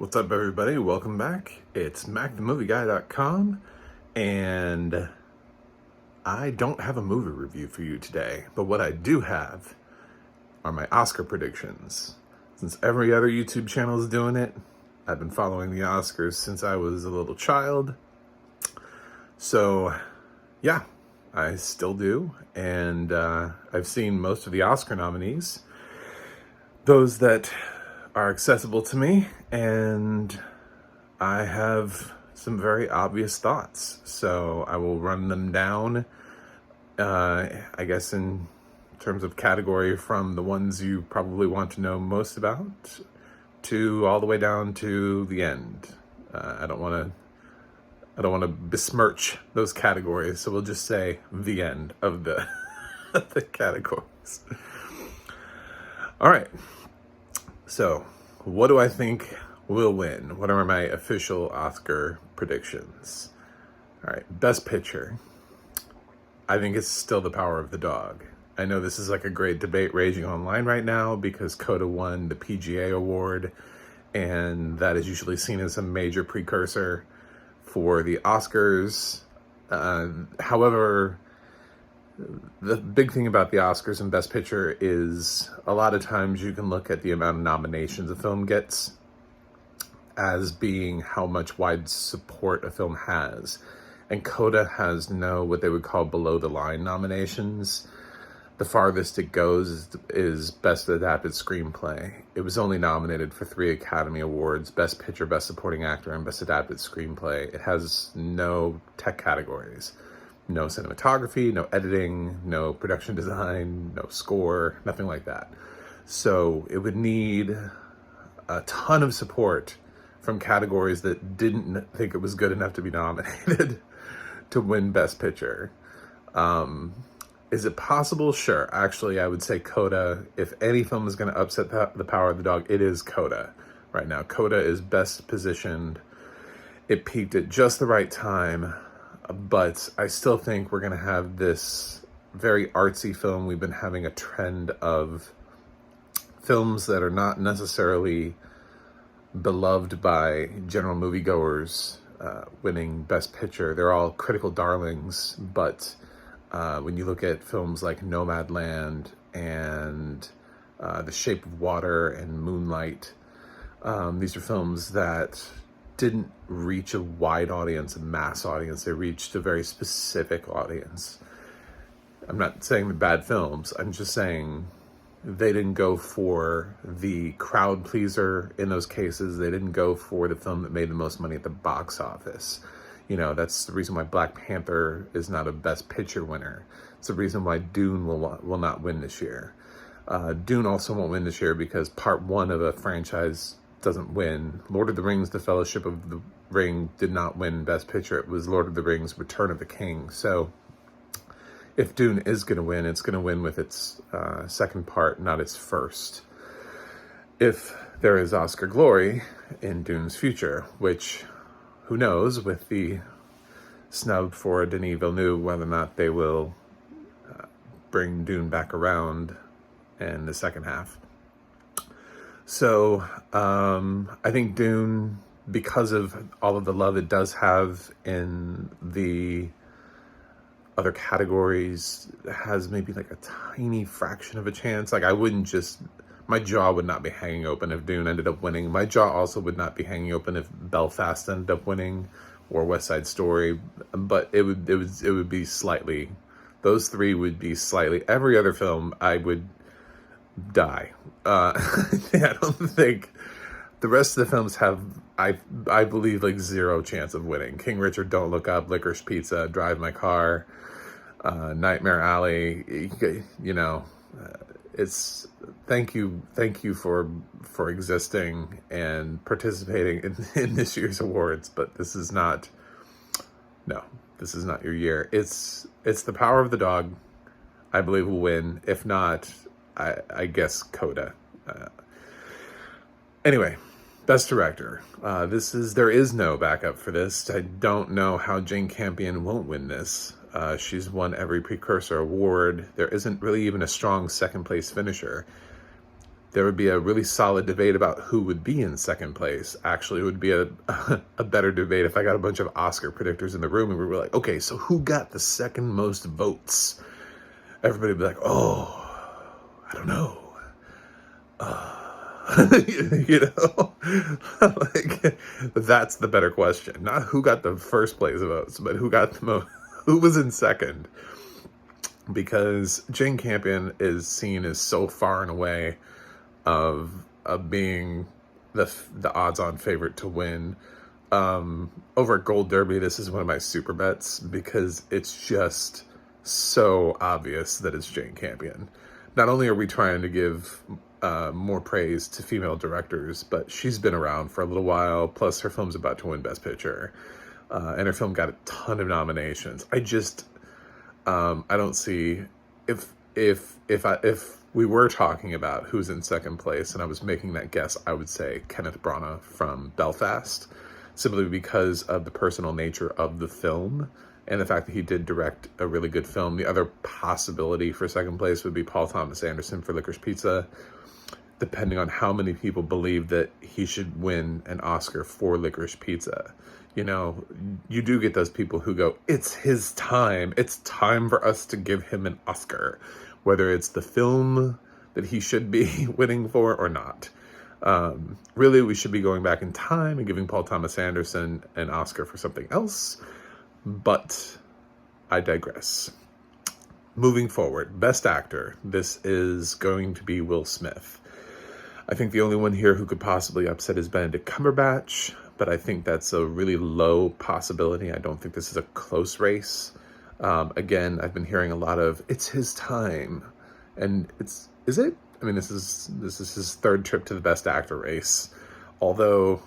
What's up, everybody? Welcome back. It's MacTheMovieGuy.com, and I don't have a movie review for you today, but what I do have are my Oscar predictions. Since every other YouTube channel is doing it, I've been following the Oscars since I was a little child. So, yeah, I still do, and I've seen most of the Oscar nominees. Those that are accessible to me, and I have some very obvious thoughts, so I will run them down, I guess in terms of category, from the ones you probably want to know most about to all the way down to the end. I don't want to besmirch those categories, so we'll just say the end of the the categories. All right. So, what do I think will win? What are my official Oscar predictions? All right, Best Picture. I think it's still The Power of the Dog. I know this is like a great debate raging online right now because Coda won the PGA award, and that is usually seen as a major precursor for the Oscars. However, the big thing about the Oscars and Best Picture is a lot of times you can look at the amount of nominations a film gets as being how much wide support a film has. And Coda has no, what they would call below the line nominations. The farthest it goes is Best Adapted Screenplay. It was only nominated for 3 Academy Awards: Best Picture, Best Supporting Actor, and Best Adapted Screenplay. It has no tech categories. No cinematography, no editing, no production design, no score, nothing like that. So it would need a ton of support from categories that didn't think it was good enough to be nominated to win Best Picture. Is it possible? Sure. Actually, I would say Coda. If any film is going to upset the Power of the Dog, it is Coda right now. Coda is best positioned. It peaked at just the right time. But I still think we're going to have this very artsy film. We've been having a trend of films that are not necessarily beloved by general moviegoers winning Best Picture. They're all critical darlings, but when you look at films like Nomadland and The Shape of Water and Moonlight, these are films that didn't reach a wide audience, a mass audience. They reached a very specific audience. I'm not saying they're bad films. I'm just saying they didn't go for the crowd pleaser in those cases. They didn't go for the film that made the most money at the box office. You know, that's the reason why Black Panther is not a Best Picture winner. It's the reason why Dune will not win this year. Dune also won't win this year because part 1 of a franchise doesn't win. Lord of the Rings, The Fellowship of the Ring did not win Best Picture. It was Lord of the Rings, Return of the King. So if Dune is going to win, it's going to win with its second part, not its first. If there is Oscar glory in Dune's future, which, who knows, with the snub for Denis Villeneuve, whether or not they will bring Dune back around in the second half. So I think Dune, because of all of the love it does have in the other categories, has maybe like a tiny fraction of a chance. Like, I wouldn't just, my jaw would not be hanging open if Dune ended up winning. My jaw also would not be hanging open if Belfast ended up winning, or West Side Story. But it would be slightly, those 3 would be slightly. Every other film I would die. I don't think the rest of the films have, I believe, like 0 chance of winning. King Richard, Don't Look Up, Licorice Pizza, Drive My Car, Nightmare Alley. You know, it's thank you for existing and participating in this year's awards, but this is not your year. It's The Power of the Dog, I believe, will win. If not, I guess Coda. Anyway, Best Director. There is no backup for this. I don't know how Jane Campion won't win this. She's won every precursor award. There isn't really even a strong second place finisher. there would be a really solid debate about who would be in second place. Actually, it would be a better debate if I got a bunch of Oscar predictors in the room and we were like, okay, so who got the second most votes? Everybody would be like, oh, I don't know. You know, like, that's the better question. Not who got the first place votes, but who got the most, who was in second. Because Jane Campion is seen as so far and away of being the odds-on favorite to win. Over at Gold Derby, this is one of my super bets because it's just so obvious that it's Jane Campion. Not only are we trying to give more praise to female directors, but she's been around for a little while, plus her film's about to win Best Picture. And her film got a ton of nominations. I don't see, if we were talking about who's in second place and I was making that guess, I would say Kenneth Branagh from Belfast, simply because of the personal nature of the film and the fact that he did direct a really good film. The other possibility for second place would be Paul Thomas Anderson for Licorice Pizza, depending on how many people believe that he should win an Oscar for Licorice Pizza. You know, you do get those people who go, it's his time. It's time for us to give him an Oscar, whether it's the film that he should be winning for or not. Really, we should be going back in time and giving Paul Thomas Anderson an Oscar for something else. But I digress. Moving forward, Best Actor. This is going to be Will Smith. I think the only one here who could possibly upset is Benedict Cumberbatch, but I think that's a really low possibility. I don't think this is a close race. Again, I've been hearing a lot of, it's his time. And is it? I mean, this is his third trip to the Best Actor race. Although,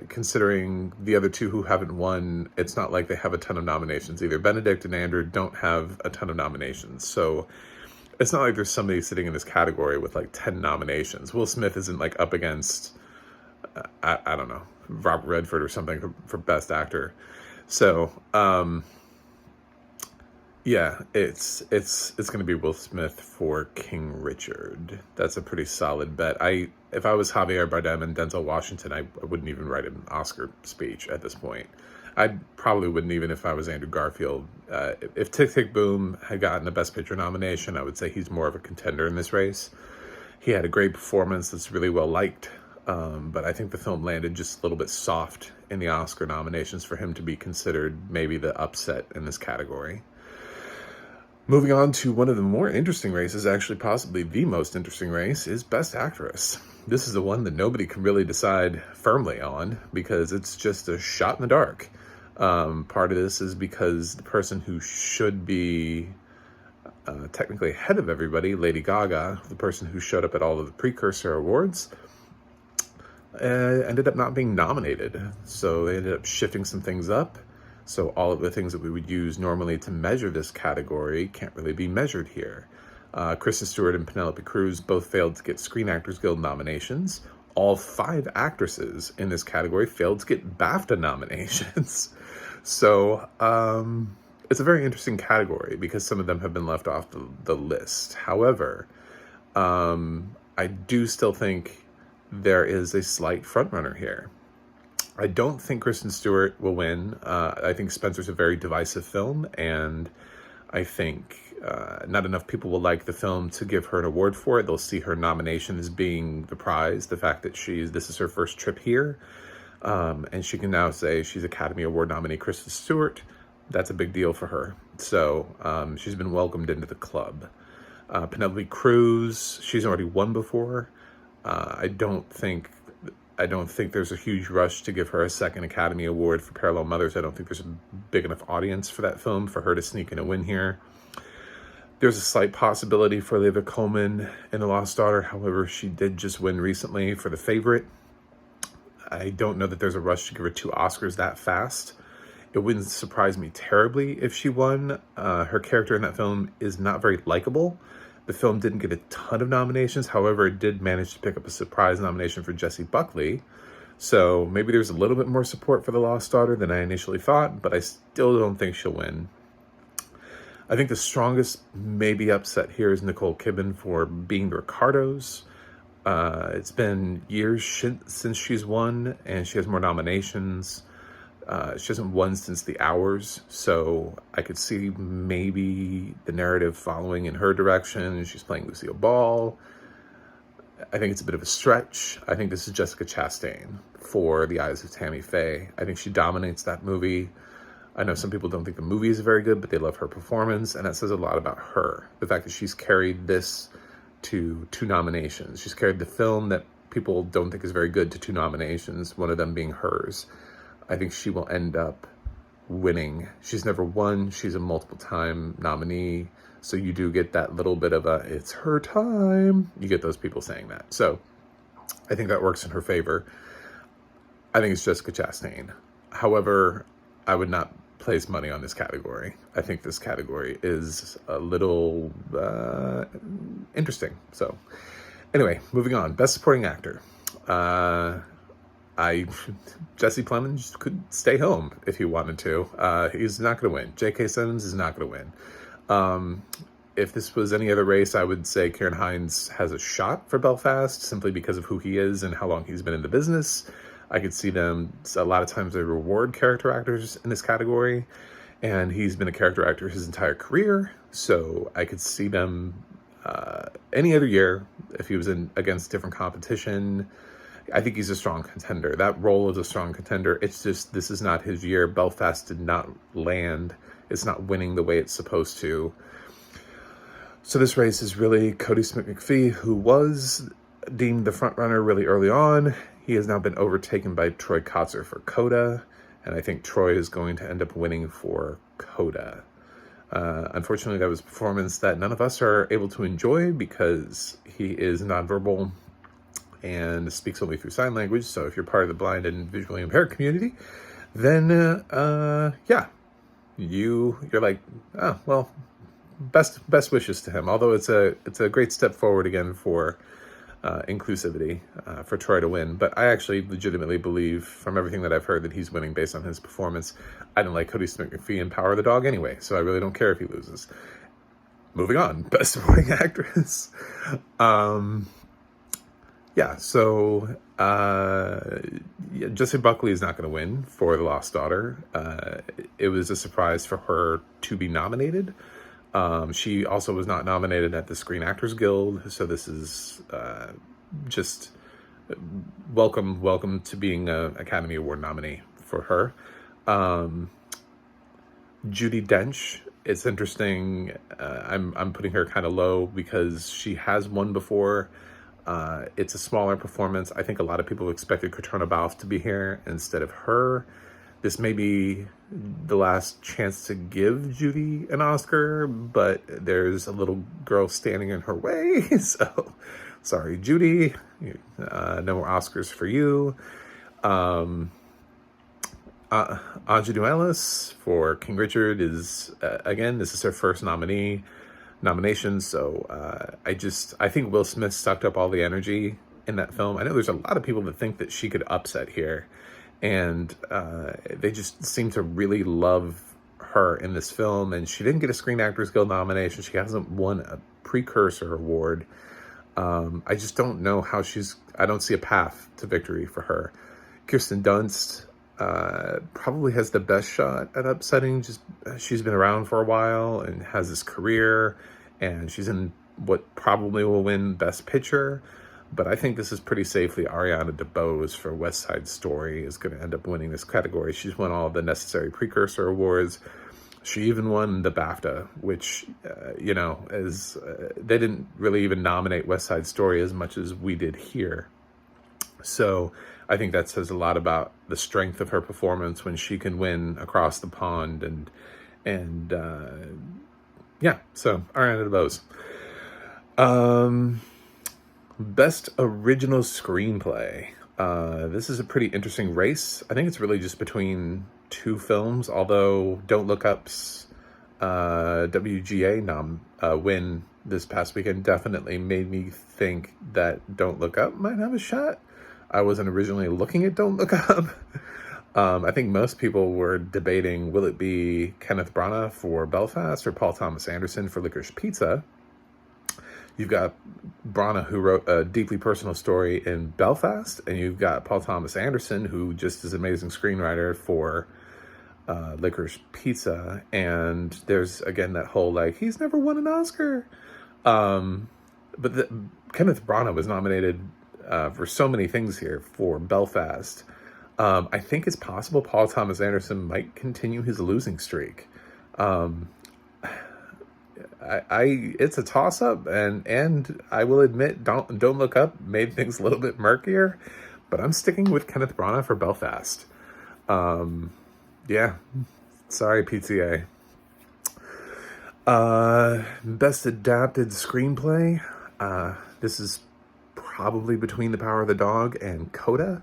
considering the other two who haven't won, it's not like they have a ton of nominations either. Benedict and Andrew don't have a ton of nominations. So it's not like there's somebody sitting in this category with like 10 nominations. Will Smith isn't like up against, I don't know, Robert Redford or something for Best Actor. So, yeah, it's going to be Will Smith for King Richard. That's a pretty solid bet. If I was Javier Bardem and Denzel Washington, I wouldn't even write an Oscar speech at this point. I probably wouldn't even if I was Andrew Garfield. If Tick, Tick, Boom had gotten a Best Picture nomination, I would say he's more of a contender in this race. He had a great performance that's really well liked, but I think the film landed just a little bit soft in the Oscar nominations for him to be considered maybe the upset in this category. Moving on to one of the more interesting races, actually possibly the most interesting race, is Best Actress. This is the one that nobody can really decide firmly on because it's just a shot in the dark. Part of this is because the person who should be technically ahead of everybody, Lady Gaga, the person who showed up at all of the precursor awards, ended up not being nominated. So they ended up shifting some things up. So all of the things that we would use normally to measure this category can't really be measured here. Kristen Stewart and Penelope Cruz both failed to get Screen Actors Guild nominations. All 5 actresses in this category failed to get BAFTA nominations. So it's a very interesting category because some of them have been left off the list. However, I do still think there is a slight frontrunner here. I don't think Kristen Stewart will win. I think Spencer's a very divisive film, and I think not enough people will like the film to give her an award for it. They'll see her nomination as being the prize, the fact that this is her first trip here, and she can now say she's Academy Award nominee Kristen Stewart. That's a big deal for her. So she's been welcomed into the club. Penelope Cruz, she's already won before. I don't think there's a huge rush to give her a second Academy Award for Parallel Mothers. I don't think there's a big enough audience for that film for her to sneak in a win here. There's a slight possibility for Olivia Colman in The Lost Daughter. However, she did just win recently for The Favorite. I don't know that there's a rush to give her 2 Oscars that fast. It wouldn't surprise me terribly if she won. Her character in that film is not very likable. The film didn't get a ton of nominations. However, it did manage to pick up a surprise nomination for Jessie Buckley. So maybe there's a little bit more support for The Lost Daughter than I initially thought, but I still don't think she'll win. I think the strongest maybe upset here is Nicole Kidman for Being the Ricardos. It's been years since she's won, and she has more nominations. She hasn't won since The Hours, so I could see maybe the narrative following in her direction. She's playing Lucille Ball. I think it's a bit of a stretch. I think this is Jessica Chastain for The Eyes of Tammy Faye. I think she dominates that movie. I know some people don't think the movie is very good, but they love her performance, and that says a lot about her. The fact that she's carried this to 2 nominations. She's carried the film that people don't think is very good to 2 nominations, one of them being hers. I think she will end up winning. She's never won. She's a multiple-time nominee. So you do get that little bit of a, it's her time. You get those people saying that. So I think that works in her favor. I think it's Jessica Chastain. However, I would not place money on this category. I think this category is a little interesting. So anyway, moving on. Best Supporting Actor. Jesse Plemons could stay home if he wanted to. He's not going to win. J.K. Simmons is not going to win. If this was any other race, I would say Kieran Hines has a shot for Belfast simply because of who he is and how long he's been in the business. I could see them, a lot of times they reward character actors in this category, and he's been a character actor his entire career, so I could see them any other year, if he was in against different competition. I think he's a strong contender. That role is a strong contender. It's just, this is not his year. Belfast did not land. It's not winning the way it's supposed to. So this race is really Cody Smith-McPhee, who was deemed the front runner really early on. He has now been overtaken by Troy Kotzer for Coda, and I think Troy is going to end up winning for Coda. Unfortunately, that was a performance that none of us are able to enjoy because he is nonverbal and speaks only through sign language. So if you're part of the blind and visually impaired community, then yeah, you're like, oh well, best wishes to him. Although it's a great step forward again for inclusivity for Troy to win. But I actually legitimately believe from everything that I've heard that he's winning based on his performance. I don't like Cody Smith-McPhee in Power of the Dog anyway, so I really don't care if he loses. Moving on, Best Supporting Actress. Yeah, so Jessie Buckley is not going to win for The Lost Daughter. It was a surprise for her to be nominated. She also was not nominated at the Screen Actors Guild, so this is just welcome to being an Academy Award nominee for her. Judy Dench, it's interesting. I'm putting her kind of low because she has won before. It's a smaller performance. I think a lot of people expected Katrina Balfe to be here instead of her. This may be the last chance to give Judy an Oscar, but there's a little girl standing in her way. So, sorry, Judy. No more Oscars for you. Aunjanue Ellis for King Richard is, again, this is her first nomination. So I think Will Smith sucked up all the energy in that film. I know there's a lot of people that think that she could upset here, and they just seem to really love her in this film. And she didn't get a Screen Actors Guild nomination. She hasn't won a precursor award. I just don't know how I don't see a path to victory for her. Kirsten Dunst probably has the best shot at upsetting. She's been around for a while and has this career, and she's in what probably will win Best Picture. But I think this is pretty safely Ariana DeBose for West Side Story is going to end up winning this category. She's won all the necessary precursor awards. She even won the BAFTA, which, is they didn't really even nominate West Side Story as much as we did here. So I think that says a lot about the strength of her performance when she can win across the pond. And yeah, so Ariana DeBose. Best Original Screenplay. This is a pretty interesting race. I think it's really just between 2 films, although Don't Look Up's WGA win this past weekend definitely made me think that Don't Look Up might have a shot. I wasn't originally looking at Don't Look Up. I think most people were debating, will it be Kenneth Branagh for Belfast or Paul Thomas Anderson for Licorice Pizza? You've got Branagh, who wrote a deeply personal story in Belfast, and you've got Paul Thomas Anderson, who just is an amazing screenwriter for Licorice Pizza. And there's, again, that whole, like, he's never won an Oscar. But Kenneth Branagh was nominated for so many things here for Belfast. I think it's possible Paul Thomas Anderson might continue his losing streak. It's a toss-up, and I will admit, Don't Look Up made things a little bit murkier, but I'm sticking with Kenneth Branagh for Belfast. Yeah, sorry, PTA. Best Adapted Screenplay. This is probably between The Power of the Dog and Coda.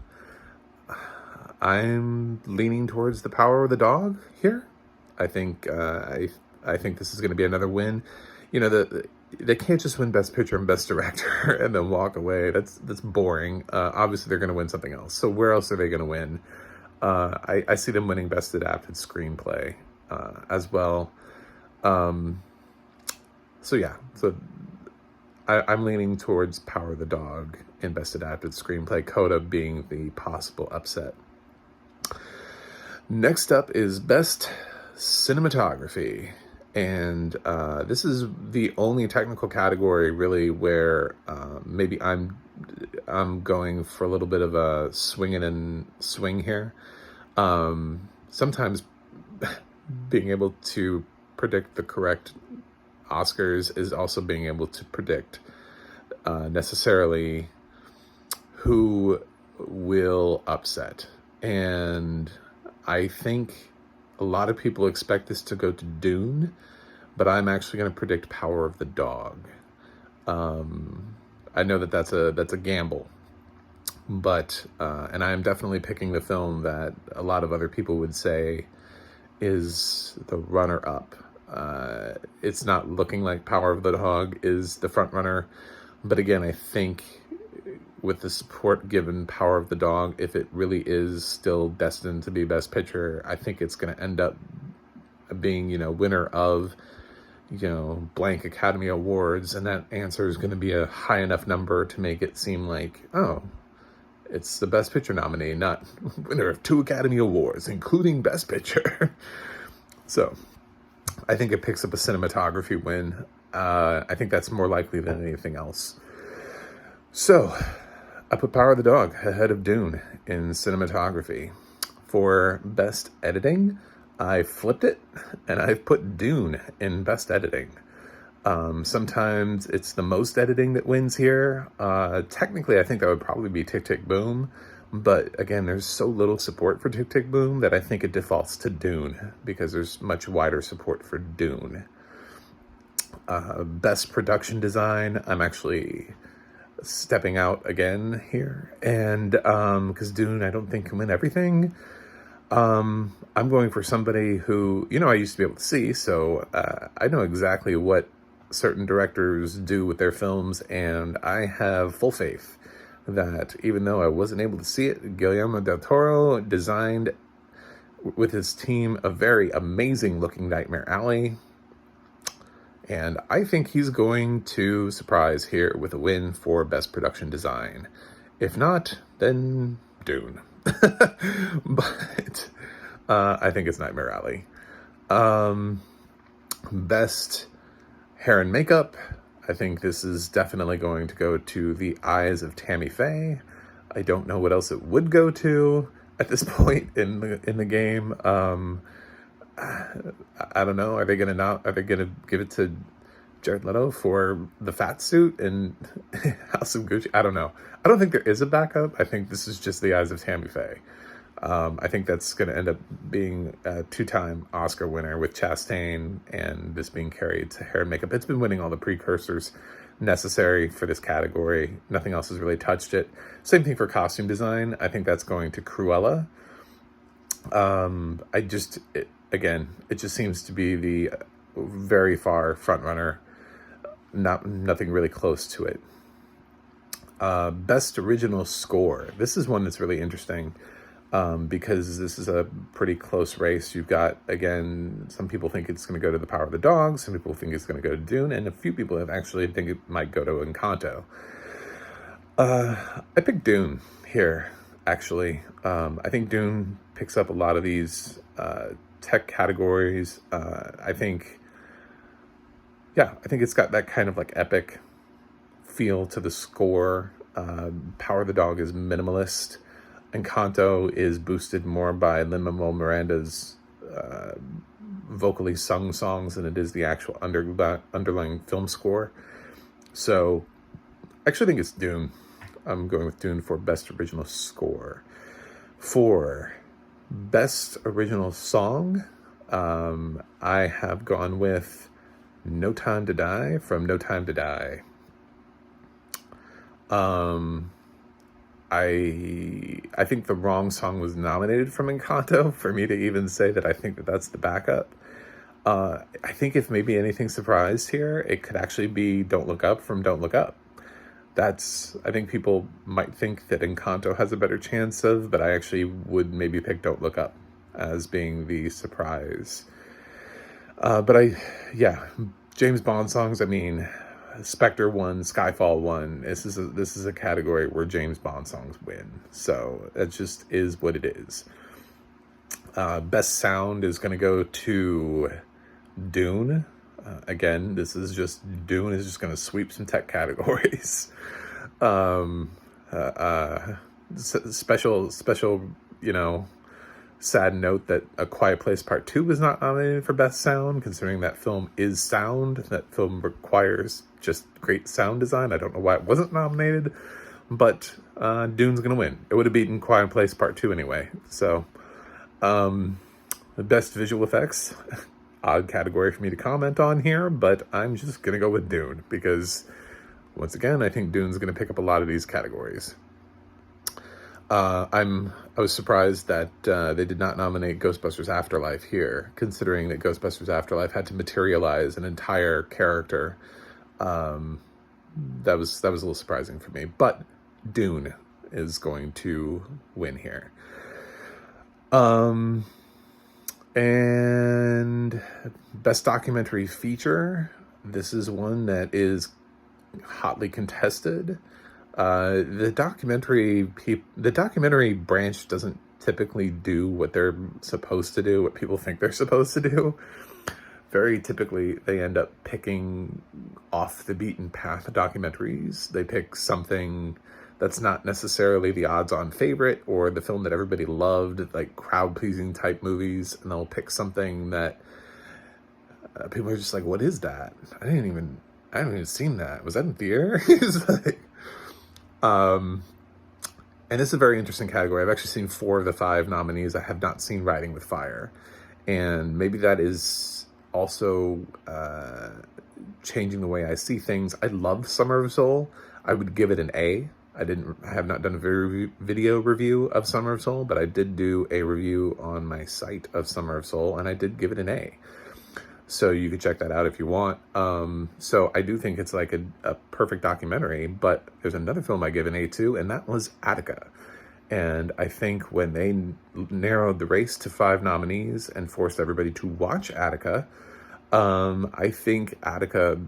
I'm leaning towards The Power of the Dog here. I think I think this is going to be another win. You know, they can't just win Best Picture and Best Director and then walk away. That's boring. Obviously, they're going to win something else. So where else are they going to win? I see them winning Best Adapted Screenplay as well. So yeah, so I'm leaning towards Power of the Dog in Best Adapted Screenplay, Coda being the possible upset. Next up is Best Cinematography. And this is the only technical category really where maybe I'm going for a little bit of a swing here. Sometimes being able to predict the correct Oscars is also being able to predict necessarily who will upset. And I think a lot of people expect this to go to Dune, but I'm actually going to predict Power of the Dog. I know that that's a gamble, but and I am definitely picking the film that a lot of other people would say is the runner-up. It's not looking like Power of the Dog is the front runner, but again, I think with the support given Power of the Dog, if it really is still destined to be Best Picture, I think it's going to end up being, winner of, blank Academy Awards, and that answer is going to be a high enough number to make it seem like, oh, it's the Best Picture nominee, not winner of 2 Academy Awards, including Best Picture. So I think it picks up a cinematography win. I think that's more likely than anything else. So I put Power of the Dog ahead of Dune in cinematography. For Best Editing, I flipped it, and I've put Dune in Best Editing. Sometimes it's the most editing that wins here. Technically, I think that would probably be Tick, Tick, Boom. But again, there's so little support for Tick, Tick, Boom that I think it defaults to Dune because there's much wider support for Dune. Best Production Design, I'm actually stepping out again here, and because Dune I don't think can win everything. I'm going for somebody who I used to be able to see, so I know exactly what certain directors do with their films, and I have full faith that even though I wasn't able to see it, Guillermo del Toro designed with his team a very amazing looking Nightmare Alley. And I think he's going to surprise here with a win for Best Production Design. If not, then Dune. But I think it's Nightmare Alley. Best Hair and Makeup. I think this is definitely going to go to The Eyes of Tammy Faye. I don't know what else it would go to at this point in the game. I don't know. Are they gonna give it to Jared Leto for the fat suit in House of Gucci? I don't know. I don't think there is a backup. I think this is just The Eyes of Tammy Faye. I think that's going to end up being a 2-time Oscar winner with Chastain, and this being carried to hair and makeup. It's been winning all the precursors necessary for this category. Nothing else has really touched it. Same thing for costume design. I think that's going to Cruella. It just seems to be the very far front runner. Nothing really close to it. Best Original Score. This is one that's really interesting. because this is a pretty close race. You've got, again, some people think it's going to go to The Power of the Dog, some people think it's going to go to Dune, and a few people have actually think it might go to Encanto. I picked Dune here, actually. I think Dune picks up a lot of these tech categories. I think it's got that kind of like epic feel to the score. Power of the Dog is minimalist. Encanto is boosted more by Lin-Manuel Miranda's vocally sung songs than it is the actual underlying film score. So I actually think it's Dune. I'm going with Dune for Best Original Score. For Best Original Song, I have gone with No Time to Die from No Time to Die. I think the wrong song was nominated from Encanto for me to even say that I think that that's the backup. I think if maybe anything surprised here, it could actually be Don't Look Up from Don't Look Up. I think people might think that Encanto has a better chance of, but I actually would maybe pick Don't Look Up as being the surprise. James Bond songs, I mean, Spectre won, Skyfall won. This is a category where James Bond songs win. So it just is what it is. Best sound is going to go to Dune. Again, Dune is just going to sweep some tech categories. Special, sad note that A Quiet Place Part 2 was not nominated for Best Sound, considering that film is sound. That film requires just great sound design. I don't know why it wasn't nominated, but Dune's going to win. It would have beaten Quiet Place Part 2 anyway. So, the Best Visual Effects, odd category for me to comment on here, but I'm just going to go with Dune because, once again, I think Dune's going to pick up a lot of these categories. I was surprised that they did not nominate Ghostbusters Afterlife here, considering that Ghostbusters Afterlife had to materialize an entire character. That was a little surprising for me, but Dune is going to win here. And Best Documentary Feature. This is one that is hotly contested. The documentary branch doesn't typically do what they're supposed to do, what people think they're supposed to do. Very typically, they end up picking off the beaten path documentaries. They pick something that's not necessarily the odds-on favorite or the film that everybody loved, like crowd-pleasing type movies, and they'll pick something that people are just like, what is that? I haven't even seen that. Was that in theater? It's like, and this is a very interesting category. I've actually seen 4 of the 5 nominees. I have not seen Riding with Fire. And maybe that is also changing the way I see things. I love Summer of Soul. I would give it an A. I have not done a video review of Summer of Soul, but I did do a review on my site of Summer of Soul, and I did give it an A. So you can check that out if you want. So I do think it's like a perfect documentary, but there's another film I give an A to, and that was Attica. And I think when they narrowed the race to 5 nominees and forced everybody to watch Attica, I think Attica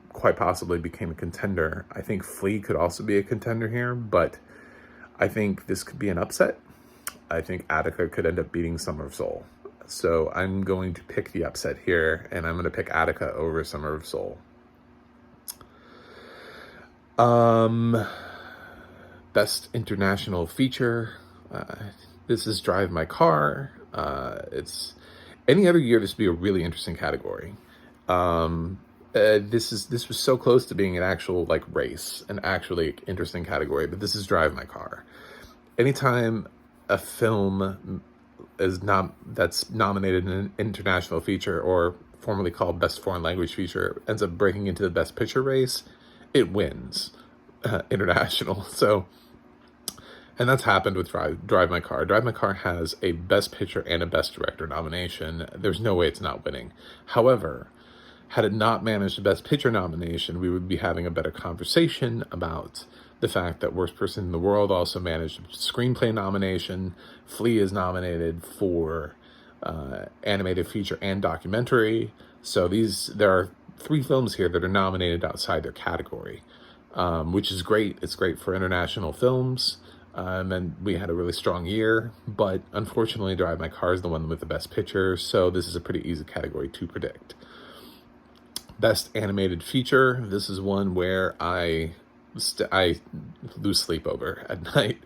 quite possibly became a contender. I think Flea could also be a contender here, but I think this could be an upset. I think Attica could end up beating Summer of Soul. So I'm going to pick the upset here, and I'm going to pick Attica over Summer of Soul. Best International Feature. This is Drive My Car. It's any other year, this would be a really interesting category. This was so close to being an actual like race, an actually interesting category, but this is Drive My Car. Anytime a film that's nominated in an international feature, or formerly called Best Foreign Language Feature, ends up breaking into the Best Picture race, it wins international. So, and that's happened with Drive My Car. Drive My Car has a Best Picture and a Best Director nomination. There's no way it's not winning. However, had it not managed a Best Picture nomination, we would be having a better conversation about the fact that Worst Person in the World also managed a screenplay nomination. Flea is nominated for animated feature and documentary. So there are 3 films here that are nominated outside their category, which is great. It's great for international films. And we had a really strong year, but unfortunately Drive My Car is the one with the best picture, so this is a pretty easy category to predict. Best animated feature, this is one where I lose sleep over at night,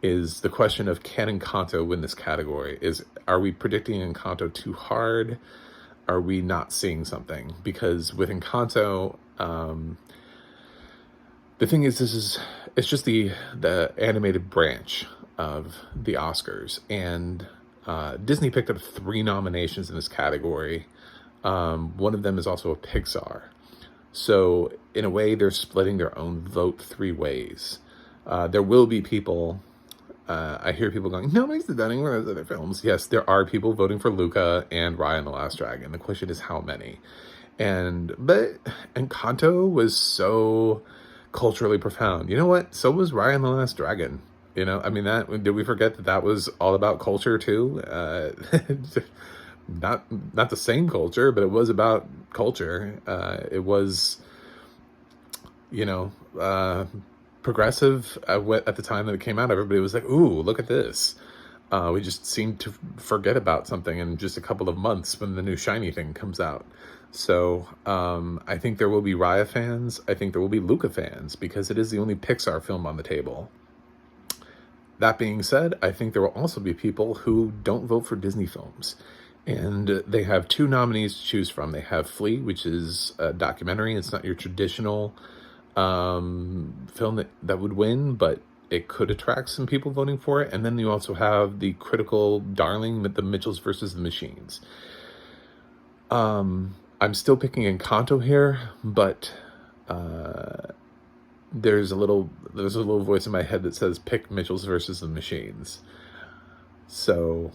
is the question of can Encanto win this category? Are we predicting Encanto too hard? Are we not seeing something? Because with Encanto, the thing is, it's just the animated branch of the Oscars, and Disney picked up 3 nominations in this category. One of them is also a Pixar. So in a way, they're splitting their own vote 3 ways. There will be people, I hear people going, nobody's done any of those other films. Yes, there are people voting for Luca and Raya and the Last Dragon. The question is how many? But Encanto was so culturally profound. You know what? So was Raya and the Last Dragon. You know, I mean, did we forget that was all about culture too? Not the same culture, but it was about culture. It was, progressive at the time that it came out. Everybody was like, ooh, look at this. We just seem to forget about something in just a couple of months when the new shiny thing comes out. So I think there will be Raya fans. I think there will be Luca fans, because it is the only Pixar film on the table. That being said, I think there will also be people who don't vote for Disney films. And they have 2 nominees to choose from. They have Flea, which is a documentary. It's not your traditional film that would win, but it could attract some people voting for it. And then you also have the critical darling, the Mitchells versus the Machines. I'm still picking Encanto here, but there's a little voice in my head that says pick Mitchells versus the Machines. So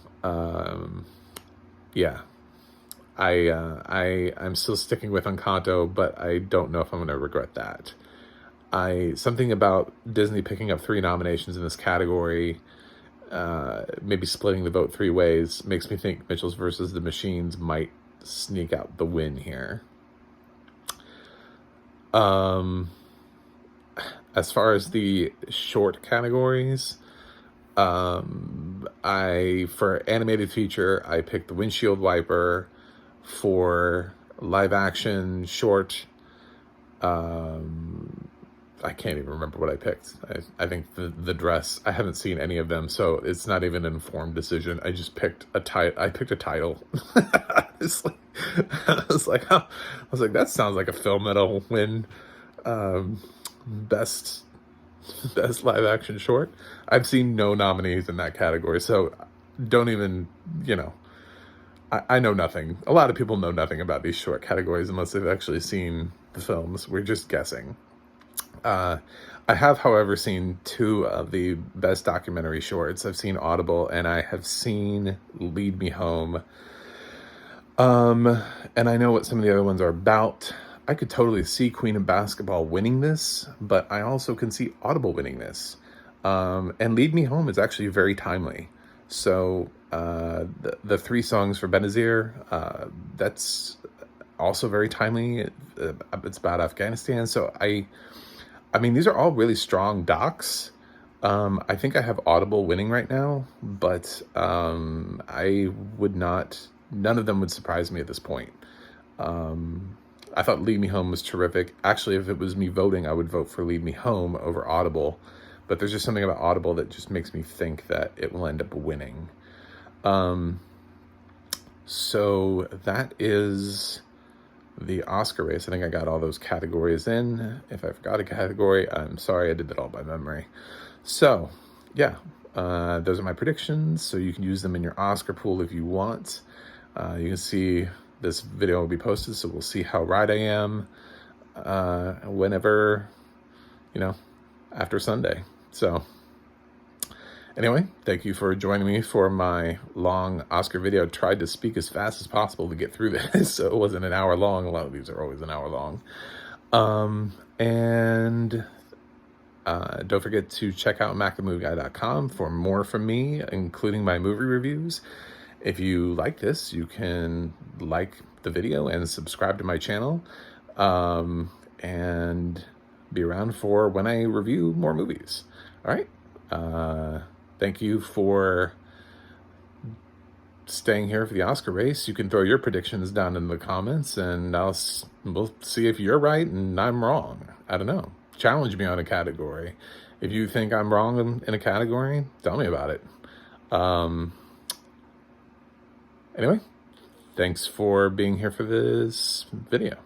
yeah, I'm still sticking with Encanto, but I don't know if I'm going to regret that. Something about Disney picking up 3 nominations in this category, maybe splitting the vote 3 ways, makes me think Mitchells versus the Machines might sneak out the win here. As far as the short categories, for animated feature, I picked The Windshield Wiper. For live action short, I can't even remember what I picked. I think the dress. I haven't seen any of them, so it's not even an informed decision. I just picked a title. I picked a title. Honestly, I was like, that sounds like a film that'll win best live action short. I've seen no nominees in that category, so don't even, I know nothing. A lot of people know nothing about these short categories unless they've actually seen the films. We're just guessing. I have, however, seen 2 of the best documentary shorts. I've seen Audible and I have seen Lead Me Home. And I know what some of the other ones are about. I could totally see Queen of Basketball winning this, but I also can see Audible winning this. And Lead Me Home is actually very timely. So the 3 songs for Benazir, that's also very timely. It's about Afghanistan. So I mean, these are all really strong docs. I think I have Audible winning right now, but I would not, none of them would surprise me at this point. I thought Lead Me Home was terrific. Actually, if it was me voting, I would vote for Lead Me Home over Audible. But there's just something about Audible that just makes me think that it will end up winning. So that is the Oscar race. I think I got all those categories in. If I forgot a category, I'm sorry, I did that all by memory. So, yeah, those are my predictions. So you can use them in your Oscar pool if you want. You can see this video will be posted, so we'll see how right I am whenever, after Sunday. So anyway, thank you for joining me for my long Oscar video. I tried to speak as fast as possible to get through this, so it wasn't an hour long. A lot of these are always an hour long. And Don't forget to check out macthemovieguy.com for more from me, including my movie reviews. If you like this, you can like the video and subscribe to my channel, and be around for when I review more movies. All right. Thank you for staying here for the Oscar race. You can throw your predictions down in the comments, and we'll see if you're right and I'm wrong. I don't know. Challenge me on a category. If you think I'm wrong in a category, tell me about it. Anyway, thanks for being here for this video.